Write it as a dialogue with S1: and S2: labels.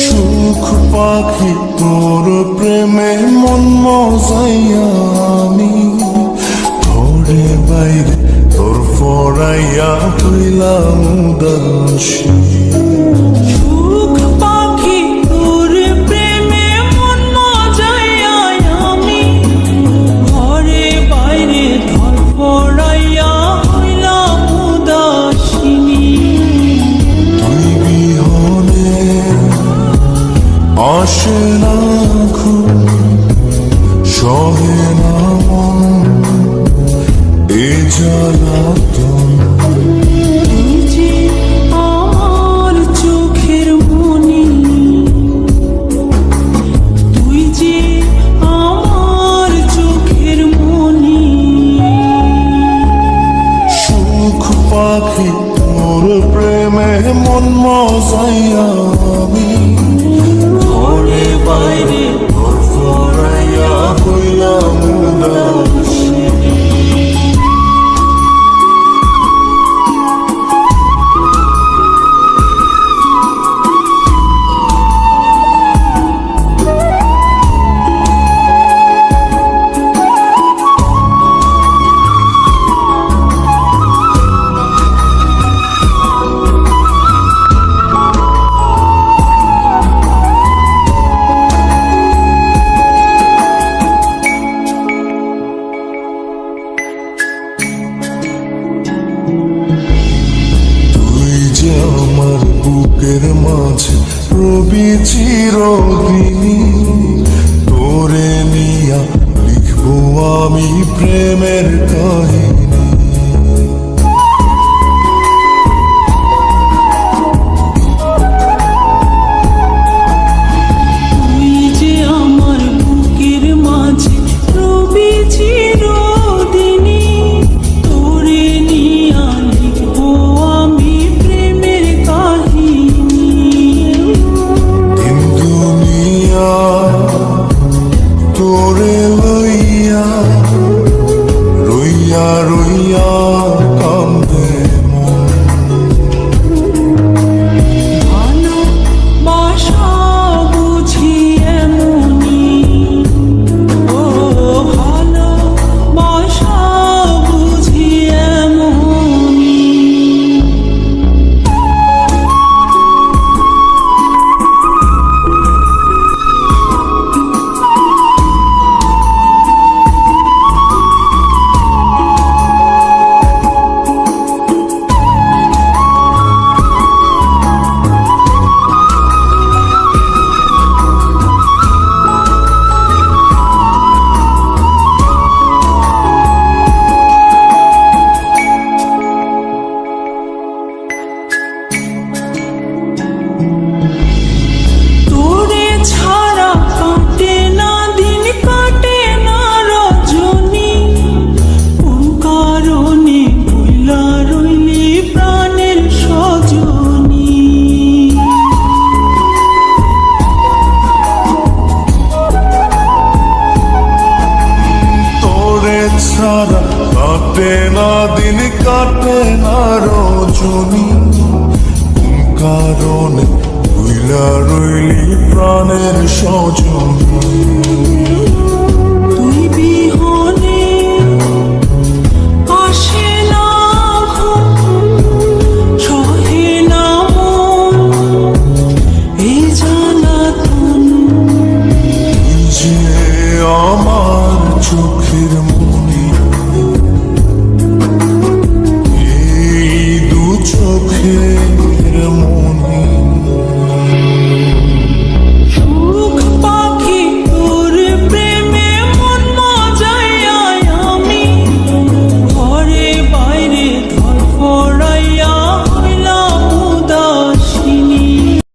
S1: সুখ পাখি তোর প্রেমে মন মজাইয়া আমি ঘরে বাইরে তোর ফরাইয়া হইলাম উদাসী।
S2: সুখ পাখি তোর প্রেমে মন মজাইয়া আমি ঘরে বাইরে ধরফরাইয়া হইলাম উদাসিনী।
S1: তুই বিহনে আসে না ঘুম, সহে না মন এ জ্বালাতন।
S2: তুই যে আমার চোখের মনি, তুই যে আমার চোখের মনি।
S1: সুখ পাখি তোর প্রেমে মন মজাইয়া আমি ঘরে বাইরে তোর ফরাইয়া হইলাম উদাসী। আমার বুকের মাঝে রবি চিরদিনী, তোরে নিয়া লিখবো আমি প্রেমের কাহিনী।
S2: তুই যে আমার বুকের মাঝে রবি চিরদিনী, তোরে নিয়া লিখবো আমি প্রেমের কাহিনী।
S1: দিন দুনিয়া তোরে লইয়া রইয়া রইয়া কান্দে মন।
S2: ভালোবাসা বুঝি এমনি, ও ভালোবাসা বুঝি এমনি। তোরে ছাড়া কাটে না দিন, কাটে না রজনী। কোন কারণে ভুলা রইলি প্রাণের সজনী।
S1: তোরে ছাড়া কাটে না দিন, কাটে না রজনী। কোন কারণে ভুইলা রইলি প্রাণের সজনী।
S2: তুই বিহনে আসে না ঘুম, সহে না মন এই জ্বালাতন।
S1: তুই যে আমার চোখের মন।